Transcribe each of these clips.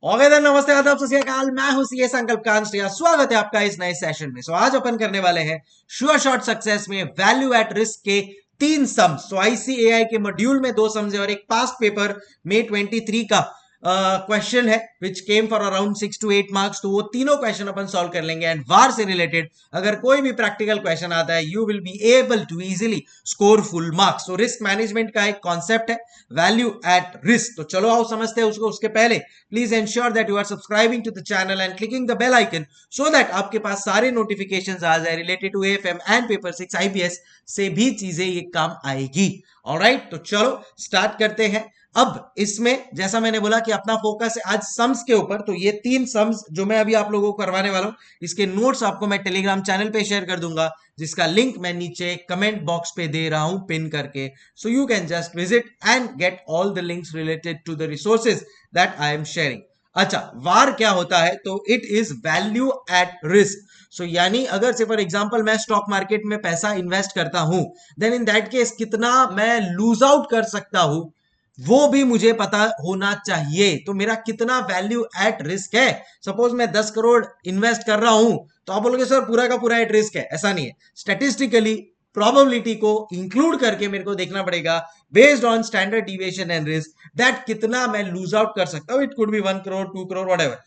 Okay then, नमस्ते, आदाब, सत श्री अकाल। मैं हूं सीए संकल्प कांस्टिया। स्वागत है आपका इस नए सेशन में। आज अपन करने वाले हैं श्योर शॉर्ट सक्सेस में वैल्यू एट रिस्क के 3 सम्स। आईसीएआई के मॉड्यूल में 2 सम्स है और एक पास्ट पेपर में 23 का क्वेश्चन है which came for around 6 to 8 marks. तो वो तीनों क्वेश्चन अपन सॉल्व कर लेंगे एंड वार से रिलेटेड अगर कोई भी प्रैक्टिकल क्वेश्चन आता है you will be able to easily score full marks. तो रिस्क मैनेजमेंट का एक कॉन्सेप्ट है वैल्यू एट रिस्क। तो चलो आओ समझते हैं उसको। उसके पहले please ensure that you are subscribing to the channel and clicking the bell icon so that आपके पास सारे नोटिफिकेशंस आ जाए related to AFM and paper 6 IPS से भी चीजें ये काम आएगी। ऑलराइट, तो चलो स्टार्ट करते हैं। अब इसमें जैसा मैंने बोला कि अपना फोकस है आज सम्स के ऊपर। तो ये 3 सम्स जो मैं अभी आप लोगों को करवाने वाला हूं, इसके नोट्स आपको मैं टेलीग्राम चैनल पे शेयर कर दूंगा, जिसका लिंक मैं नीचे कमेंट बॉक्स पे दे रहा हूं पिन करके। So you can just visit and get all the links related to the resources that I am sharing. अच्छा, वार क्या होता है? तो it is value at risk. So यानी अगर से फॉर एग्जांपल मैं स्टॉक मार्केट में पैसा इन्वेस्ट करता हूं, देन इन दैट केस कितना मैं लूज आउट कर सकता हूं वो भी मुझे पता होना चाहिए। तो मेरा कितना वैल्यू एट रिस्क है। सपोज मैं 10 करोड़ इन्वेस्ट कर रहा हूं, तो आप बोलोगे सर पूरा का पूरा एट रिस्क है। ऐसा नहीं है। स्टेटिस्टिकली प्रोबेबिलिटी को इंक्लूड करके मेरे को देखना पड़ेगा based on standard deviation and risk that कितना मैं लूज आउट कर सकता हूं। It could be 1 crore, 2 crore, whatever.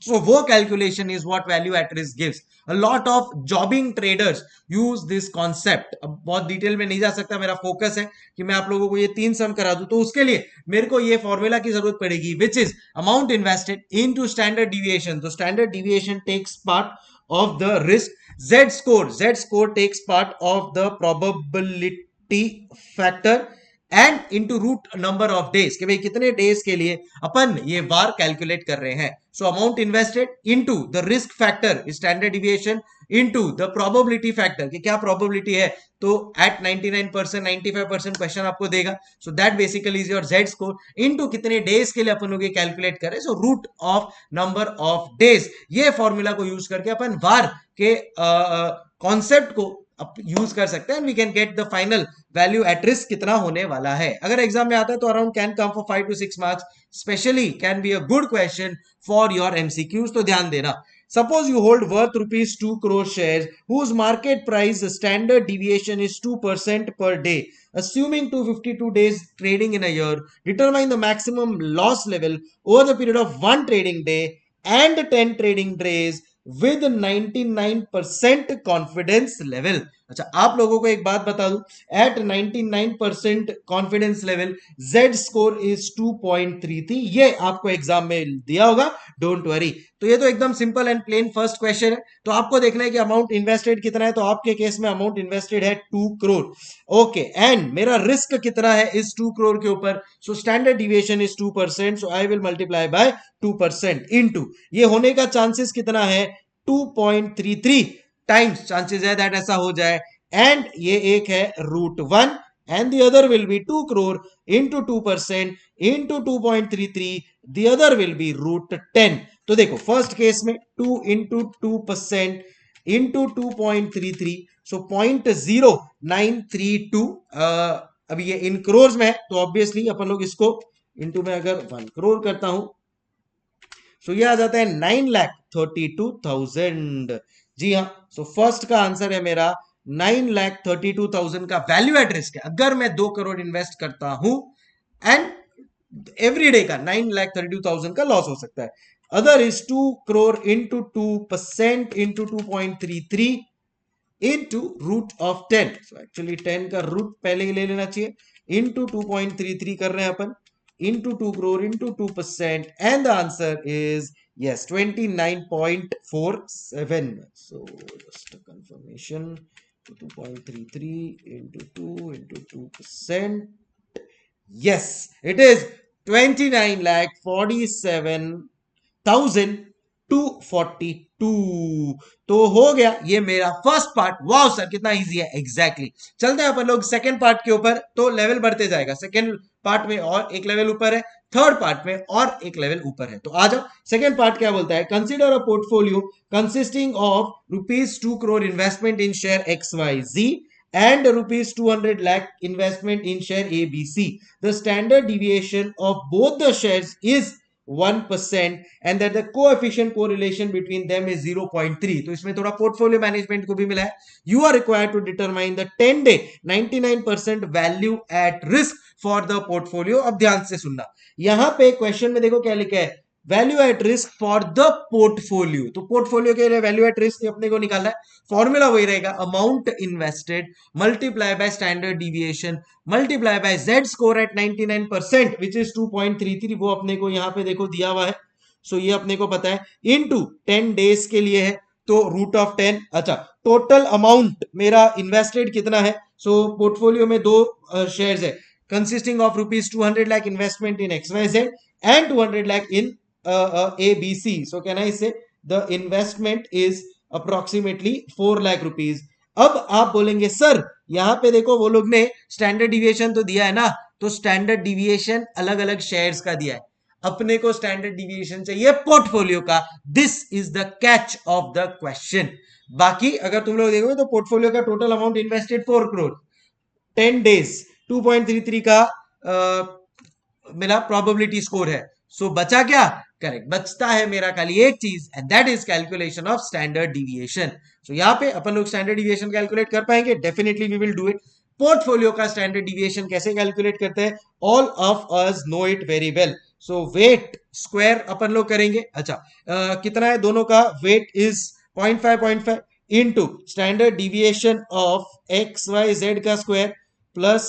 So, वो calculation is what value at risk gives. A lot of jobbing traders use this concept. अब बहुत डिटेल में नहीं जा सकता, मेरा फोकस है कि मैं आप लोगों को ये 3 सम करा दूं। तो उसके लिए मेरे को ये फॉर्मूला की जरूरत पड़ेगी which is amount invested into standard deviation. तो standard deviation takes part of the risk. Z score takes part of the probability factor and into root number of days, कि भाई कितने डेज के लिए अपन ये वार कैलकुलेट कर रहे हैं। So amount invested into the risk factor standard deviation into the probability factor, कि क्या प्रोबेबिलिटी है। तो एट 99%, 95% क्वेश्चन आपको देगा। So that basically is your z score into कितने डेज के लिए अपन लोग ये कैलकुलेट करें। So root of number of days, ये फॉर्मूला को यूज करके अपन वार के कॉन्सेप्ट को यूज कर सकते हैं। We can get the final value at risk कितना होने वाला है। अगर एग्जाम में आता है तो around can come for 5 to 6 marks. Specially can be a good question for your MCQs. तो ध्यान देना। Suppose you hold worth ₹2 crore shares whose market price standard deviation is 2% per day. Assuming 252 days trading in a year, determine the maximum loss level over the period of 1 trading day and 10 trading days with 99% confidence level. अच्छा, आप लोगों को एक बात बता दूं, at 99% confidence level z score is 2.33। ये आपको एग्जाम में दिया होगा, डोंट वरी। तो ये तो एकदम simple and plain first question है। तो आपको देखना है कि अमाउंट इन्वेस्टेड कितना है। तो आपके केस में अमाउंट इन्वेस्टेड है 2 करोड़। ओके, एंड मेरा रिस्क कितना है इस 2 करोड़ के ऊपर। So standard deviation is 2%। So I will multiply by 2% into, ये होने का चांसेस कितना है 2.33 टाइम्स चांसेस है दैट ऐसा हो जाए। एंड ये एक है √1 and the other will be 2 crore into 2% into 2.33, the other will be √10। तो देखो फर्स्ट केस में 2 इंटू 2% इंटू 2.33, सो 0.0932। अभी ये इन करोड़ में है तो ऑब्वियसली अपन लोग इसको इंटू में अगर 1 करोड़ करता हूं, सो ये आ जाता है 9,32,000। जी हाँ, सो फर्स्ट का आंसर है मेरा 9,32,000 का वैल्यू एट रिस्क है। अगर मैं 2 करोड़ इन्वेस्ट करता हूं एंड एवरी डे का 9,32,000 का लॉस हो सकता है। Other is 2 crore into 2% into 2.33 into root of 10। So actually 10 का रूट पहले ही ले लेना चाहिए। इंटू 2.33 कर रहे हैं अपन into 2 crore into 2%, and the answer is yes 29.47. So just a confirmation, 2.33 into 2 into 2%, yes it is 29,47,242। तो हो गया ये मेरा फर्स्ट पार्ट। वाह सर कितना इजी है। एग्जैक्टली चलते हैं अपन लोग सेकंड पार्ट के ऊपर। तो लेवल बढ़ते जाएगा। सेकंड पार्ट में और एक लेवल ऊपर है, थर्ड पार्ट में और एक लेवल ऊपर है। तो आ जाओ, सेकंड पार्ट क्या बोलता है। Consider a portfolio consisting of ₹2 crore investment in share XYZ and ₹200 lakh investment in share ABC. The standard deviation of both the shares is 1% and that the coefficient correlation between them is 0.3. तो इसमें थोड़ा portfolio management को भी मिला है. You are required to determine the 10-day 99% value at risk for the portfolio. अब ध्यान से सुनना, यहां पे क्वेश्चन में देखो क्या लिखा है, value at risk for the portfolio. तो पोर्टफोलियो के लिए वैल्यू एट रिस्क अपने को निकालना है. फॉर्मूला वही रहेगा, amount invested multiply by standard deviation multiply by z score at 99% which is 2.33. वो अपने को यहाँ पे देखो दिया हुआ है. सो ये अपने को पता है, इनटू 10 डेज के लिए है तो रूट ऑफ 10. अच्छा, टोटल अमाउंट मेरा इन्वेस्टेड कितना है. सो पोर्टफोलियो में दो शेयर्स है consisting of rupees 200 lakh investment in XYZ and 200 lakh in ABC. So can I say the investment is approximately 4 lakh rupees. अब आप बोलेंगे सर यहां पे देखो वो लोग ने स्टैंडर्ड डिविएशन तो दिया है ना, तो स्टैंडर्ड डिविएशन अलग अलग शेयर्स का दिया है, अपने को स्टैंडर्ड डिविएशन चाहिए पोर्टफोलियो का. This is the catch of the question. बाकी अगर तुम लोग देखोगे तो पोर्टफोलियो का total amount invested 4 crore, 10 days 2.33 का मेरा प्रोबेबिलिटी स्कोर है. सो बचा क्या, करेक्ट, बचता है मेरा खाली एक चीज and that is calculation of standard deviation. So यहाँ पे अपन लोग स्टैंडर्ड डिविएशन कैलकुलेट कर पाएंगे, definitely we will do it. Portfolio का स्टैंडर्ड डिविएशन कैसे कैलकुलेट करते हैं, all of us know it very well. So weight square अपन लोग करेंगे. अच्छा कितना है दोनों का, weight is 0.5 into standard deviation of X Y Z का square plus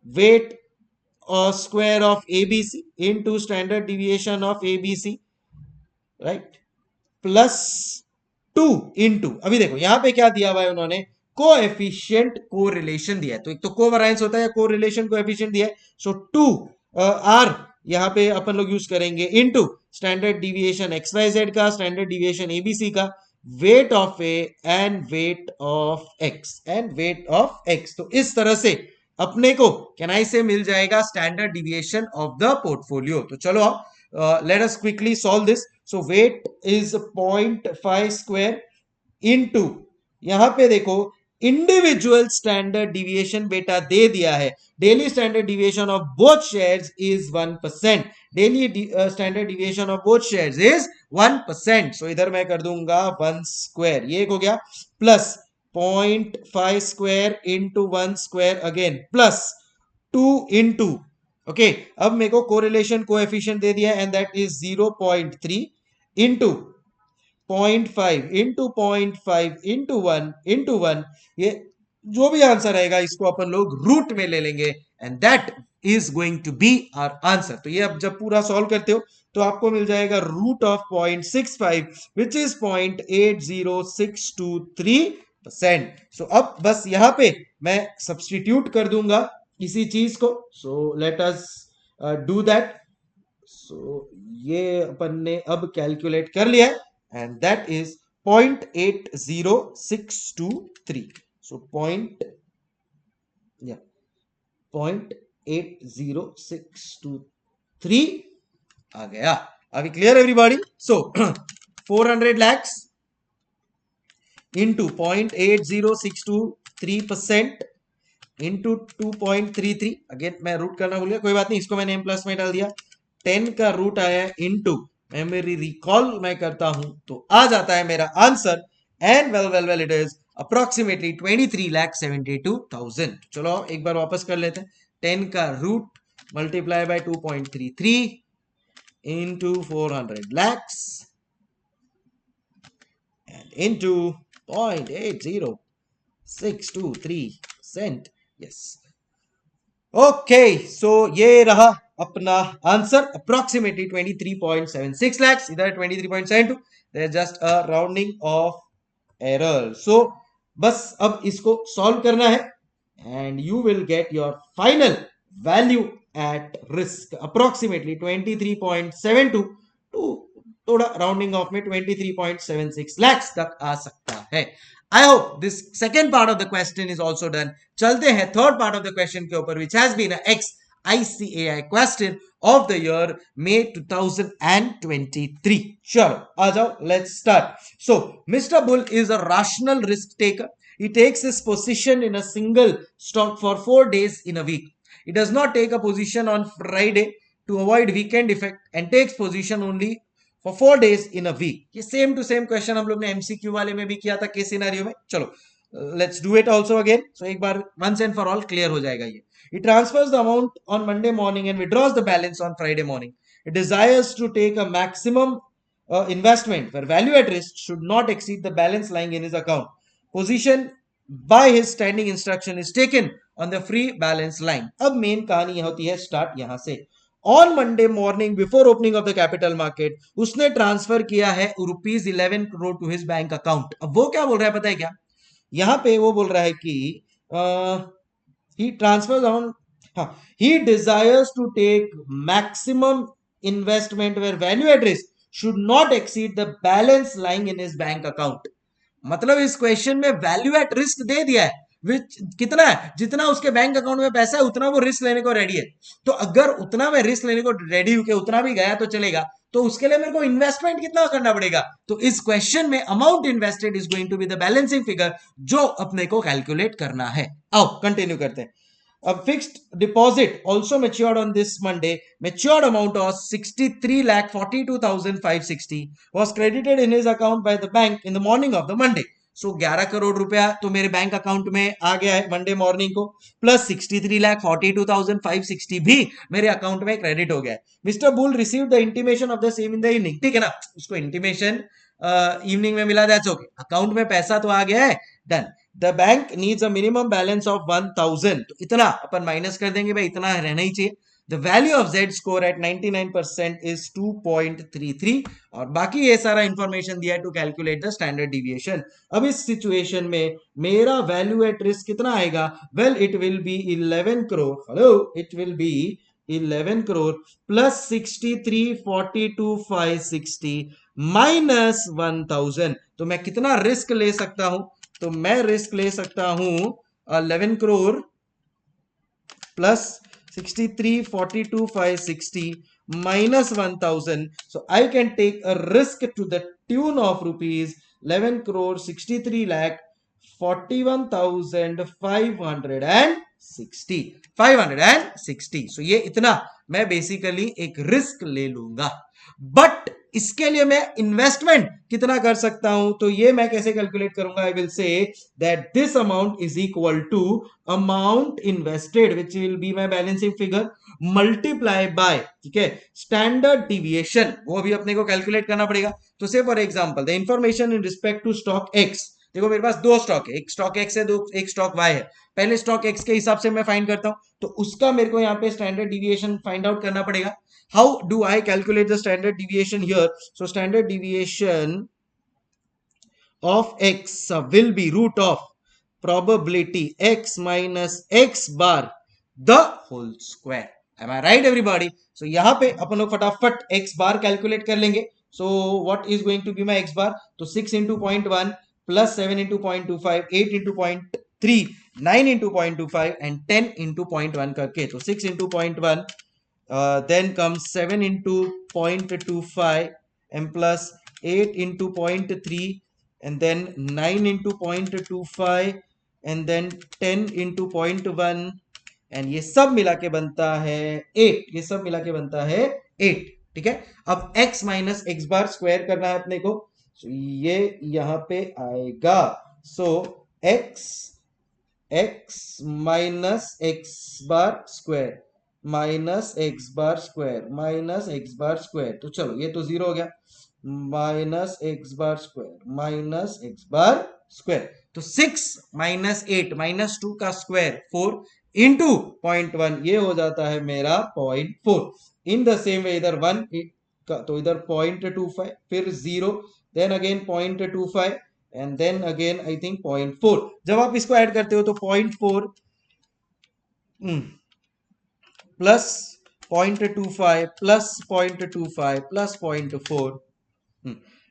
weight or square of ABC into standard deviation of ABC, right, plus 2 into, अभी देखो यहां पे क्या दिया हुआ है उन्होंने, कोएफिशिएंट कोरिलेशन दिया है. तो एक तो कोवेरिएंस होता है, कोरिलेशन कोएफिशिएंट दिया है. सो 2 आर यहां पे अपन लोग यूज करेंगे इनटू स्टैंडर्ड डिविएशन XYZ का, स्टैंडर्ड डिविएशन ABC का, weight of A and weight of x and weight of x. तो इस तरह से अपने को कैन आई से मिल जाएगा standard deviation of the portfolio. तो चलो आप let us quickly solve this. So weight is 0.5 square into, यहां पे देखो इंडिविजुअल स्टैंडर्ड डिविएशन बेटा दे दिया है, daily standard deviation of both shares is 1%. Daily standard deviation of both shares is 1%. सो इधर मैं कर दूंगा 1 स्क्वायर, ये हो गया, plus 0.5 square into 1 square again plus 2 into, okay, अब मेरे को कोरिलेशन कोएफिशिएंट दे दिया and that is 0.3 into 0.5 into 0.5 into 1, ये जो भी आंसर आएगा इसको अपन लोग रूट में ले लेंगे and that is going to be our answer. तो ये अब जब पूरा सॉल्व करते हो तो आपको मिल जाएगा रूट ऑफ 0.65 विच इज 0.80623%. सो अब बस यहां पे मैं सब्स्टिट्यूट कर दूंगा इसी चीज को. So let us do that. So ये अपन ने अब कैलकुलेट कर लिया है एंड दैट इज 0.80623. सो 0.80623 आ गया. अभी clear everybody. So 400 lakhs into 0.80623% into 2.33. Again मैं रूट करना भूल गया, कोई बात नहीं, इसको मैंने m प्लस में डाल दिया. 10 का रूट आया इनटू, मैं मेरी रिकॉल मैं करता हूं तो आ जाता है मेरा answer and well it is approximately 23,72,000. चलो एक बार वापस कर लेते हैं. 10 का root multiply by 2.33 into 400 lakhs and into 0.80623%. Yes. Okay, so ये रहा अपना आंसर, अप्रोक्सीमेटली 23.76 lakhs. इधर 23.72. There is just a rounding of error. So बस अब इसको सॉल्व करना है and you will get your final value at risk approximately 23.72 to थोड़ा राउंडिंग ऑफ में 23.76 lakhs तक आ सकता है. I hope this second part of the question is also done. चलते हैं third part of the question के ऊपर, which has been a ex-ICAI question of the year May 2023. चलो आ जाओ, let's start. So Mr. Bull is a rational risk taker. He takes his position in a single stock for 4 days in a week. He does not take a position on Friday to avoid weekend effect and takes position only for 4 days in a week. ये same to same question हम लोग ने MCQ वाले में भी किया था case scenario में. चलो let's do it also again. So एक बार once and for all clear हो जाएगा ये. It transfers the amount on Monday morning and withdraws the balance on Friday morning. It desires to take a maximum investment where value at risk should not exceed the balance lying in his account. Position by his standing instruction is taken on the free balance line. अब main कहानी होती है start यहां से. On Monday morning before opening of the capital market उसने transfer किया है ₹11 crore to his bank account. अब वो क्या बोल रहा है पता है क्या? यहां पे वो बोल रहा है कि he transfers on he desires to take maximum investment where value at risk should not exceed the balance lying in his bank account. मतलब इस क्वेश्चन में वैल्यू एट रिस्क दे दिया है विच कितना है, जितना उसके बैंक अकाउंट में पैसा है उतना वो रिस्क लेने को रेडी है. तो अगर उतना मैं रिस्क लेने को रेडी हूं कि उतना भी गया तो चलेगा, तो उसके लिए मेरे को इन्वेस्टमेंट कितना करना पड़ेगा. तो इस क्वेश्चन में amount invested is going to be the balancing figure जो अपने को कैलकुलेट करना है. आओ कंटिन्यू करते हैं. A fixed deposit also matured on this Monday. Matured amount of 63,42,560 was credited in his account by the bank in the morning of the Monday. So 11 crore रुपया तो मेरे बैंक अकाउंट में आ गया है मंडे मॉर्निंग को, plus 63,42,560 भी मेरे account में क्रेडिट हो गया है. Mister bull receive the intimation of the same in the evening. ठीक है ना, उसको इंटीमेशन इवनिंग में मिला, दैट्स ओके. अकाउंट में पैसा तो आ गया है, done. The bank needs a minimum balance of 1000. तो इतना अपन माइनस कर देंगे भाई, इतना रहना ही चाहिए. The value of Z score at 99% is 2.33 और बाकी ये सारा इंफॉर्मेशन दिया है to calculate the standard deviation. अब इस सिचुएशन में मेरा वैल्यू एट रिस्क कितना आएगा? Well it will B 11 crore. Hello, it will B 11 crore plus 63,42,560 minus 1000. तो मैं कितना रिस्क ले सकता हूं? तो मैं रिस्क ले सकता हूं 11 crore plus 63,42,560 minus 1000. So I can take a risk to the tune of rupees 11 crore 63 lakh 41,560. So ये इतना मैं बेसिकली एक रिस्क ले लूंगा. बट इसके लिए मैं इन्वेस्टमेंट कितना कर सकता हूं? तो ये मैं कैसे कैलकुलेट करूंगा? I will say that this amount is equal to amount invested which will be my balancing figure multiply by, ठीक है, स्टैंडर्ड डिविएशन. वो अभी अपने को कैलकुलेट करना पड़ेगा. तो say for example the information in respect to stock x. देखो मेरे पास दो स्टॉक है, एक स्टॉक एक्स है, एक स्टॉक वाई है. पहले स्टॉक एक्स के हिसाब से मैं फाइंड करता हूं, तो उसका मेरे को यहाँ पे स्टैंडर्ड डिविएशन फाइंड आउट करना पड़ेगा. How do I calculate the standard deviation here? So standard deviation of x will be root of probability x minus x bar the whole square. Am I right everybody? So यहाँ पे अपन लोग फटाफट x bar calculate कर लेंगे. So what is going to be my x bar? तो 6 into 0.1 plus 7 into 0.25, 8 into 0.3, 9 into 0.25 and 10 into 0.1 करके. तो 6 into 0.1 then comes 7 into 0.25 and plus 8 into 0.3 and then 9 into 0.25 and then 10 into 0.1 and ये सब मिला के बनता है 8. ये सब मिला के बनता है 8. ठीक है, अब x minus x bar square करना है अपने को. so, ये यहां पे आएगा. सो x minus x bar square minus x bar square minus x bar square. तो चलो ये तो जीरो हो गया. Minus x bar square minus x bar square. तो 6 माइनस 8 माइनस 2 का स्क्वायर 4 इंटू 0.1, ये हो जाता है मेरा 0.4. इन द सेम वे इधर 1 तो इधर 0.25 फिर 0 then again 0.25 and then again I think 0.4. जब आप इसको ऐड करते हो तो 0.4 प्लस 0.25 प्लस 0.25 प्लस 0.4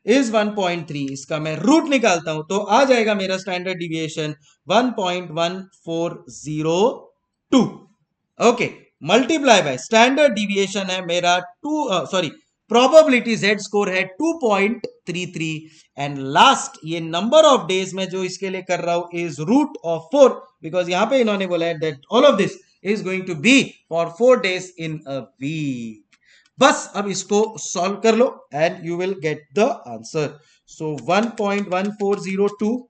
इज 1.3. इसका मैं रूट निकालता हूं तो आ जाएगा मेरा standard deviation 1.1402. Okay, multiply by standard deviation है मेरा प्रोबेबिलिटी जेड स्कोर है 2.33 एंड लास्ट ये नंबर ऑफ डेज में जो इसके लिए कर रहा हूं इज रूट ऑफ 4 बिकॉज यहां पे इन्होंने बोला है that all of this is going to be for 4 days in a week. बस अब इसको सॉल्व कर लो and you will get the answer. So 1.1402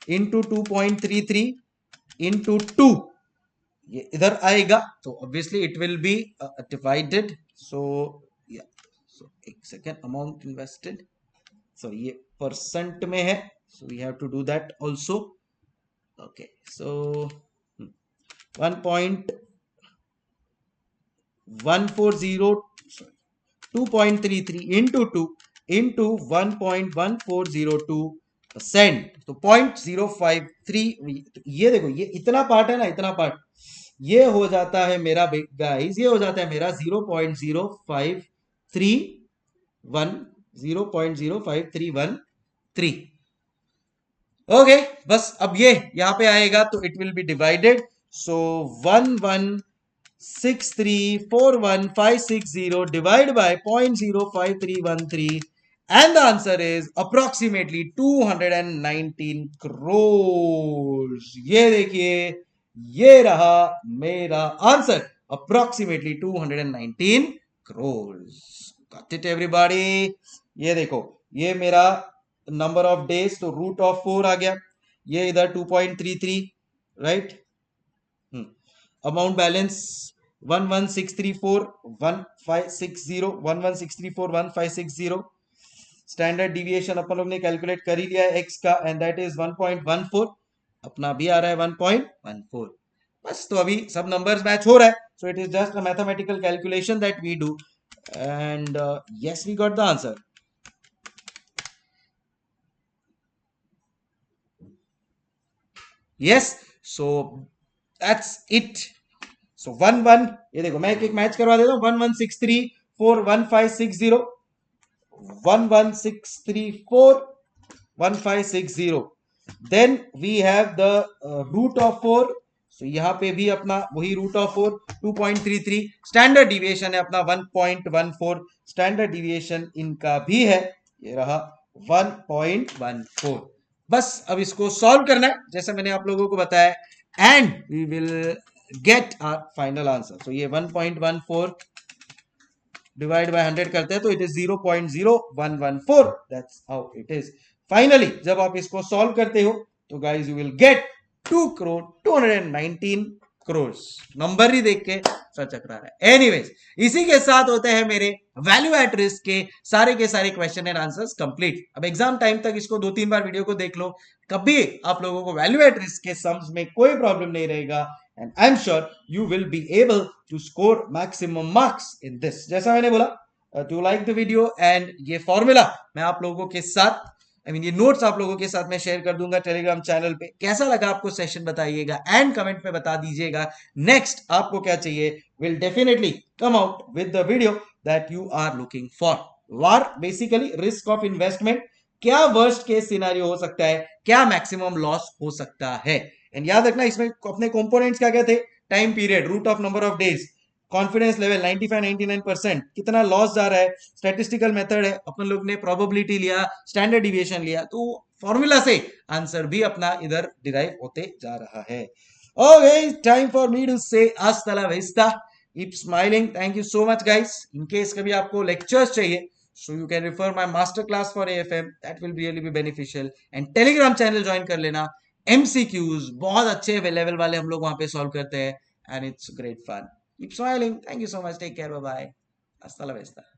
into 2.33 into 2, ये इधर आएगा तो obviously it will be divided. So yeah, so एक सेकेंड, अमाउंट इन्वेस्टेड, सो ये परसेंट में है, so we have to do that also. Okay, so 1.140 2.33 into 2 into 1.1402%, तो 0.053. ये देखो, ये इतना पार्ट है ना, इतना पार्ट ये हो जाता है मेरा गाइस, ये हो जाता है मेरा 0.05313. ओके, बस अब ये यहां पे आएगा तो it will be divided. So 116341560 divided by 0.05313, and the answer is approximately 219 crores. ये देखिए, ये रहा मेरा answer, approximately 219 crores. Got it everybody? ये देखो, ये मेरा नंबर ऑफ डेज, तो रूट ऑफ 4 आ गया, ये इधर 2.33, right. Amount balance 116341560. Standard deviation अपन लोग ने कैलकुलेट कर ही लिया है एक्स का, एंड दैट इज 1.14. अपना भी आ रहा है 1.14. बस, तो अभी सब नंबर्स मैच हो रहा है. So it is just a mathematical calculation that we do, and yes, we got the answer. Yes, so that's it. So 1 1, ये देखो मैं एक मैच करवा देता हूँ. 1163411560, 1163411560. Then we have the root of 4. So यहाँ पे भी अपना वही रूट ऑफ 4, 2.33. स्टैंडर्ड डिविएशन है अपना 1.14. स्टैंडर्ड डिविएशन इनका भी है, ये रहा 1.14. बस अब इसको सॉल्व करना है जैसे मैंने आप लोगों को बताया, and we will get our final answer. तो ये 1.14 डिवाइड बाय 100 करते हैं तो it is 0.0114. That's how it is. Finally जब आप इसको सॉल्व करते हो तो guys you will get 2 crore 219 crore. Number ही देख के सर चकरा रहा है. एनीवेज, इसी के साथ होते हैं मेरे वैल्यू एट रिस्क के सारे क्वेश्चन एंड आंसर्स कंप्लीट. अब एग्जाम टाइम तक इसको 2-3 बार वीडियो को देख लो, कभी आप लोगों को वैल्यू एट रिस्क के सम्स में कोई प्रॉब्लम नहीं रहेगा, and I'm sure you will be able to score maximum marks in this. जैसा मैंने बोला, to like the video, and ये फॉर्मूला मैं आप लोगों के साथ, ये नोट्स आप लोगों के साथ मैं शेयर कर दूंगा टेलीग्राम चैनल पे. कैसा लगा आपको सेशन बताइएगा एंड कमेंट में बता दीजिएगा. नेक्स्ट आपको क्या चाहिए, will definitely come out with the video that you are looking for. VaR basically risk of investment, क्या वर्स्ट केस सिनेरियो हो सकता है, क्या मैक्सिमम लॉस हो सकता है. एंड याद रखना, इसमें अपने कंपोनेंट्स क्या क्या थे, time period, root of number of days, confidence level 95-99%, कितना लॉस जा रहा है, स्टैटिस्टिकल मेथड है, अपन लोग ने प्रोबेबिलिटी लिया, स्टैंडर्ड डिविएशन लिया, तो फॉर्मूला से आंसर भी अपना इधर डिराइव होते जा रहा है. Okay, time for me to say hasta la vista, keep smiling. Thank you so much guys. In case कभी आपको लेक्चर्स चाहिए, so you can refer my master class for AFM, that will really be beneficial. and telegram channel join कर लेना. MCQs बहुत अच्छे level वाले हम लोग वहां पे सॉल्व करते हैं, and it's great fun. Keep smiling. Thank you so much. Take care. Bye bye. Hasta la vista.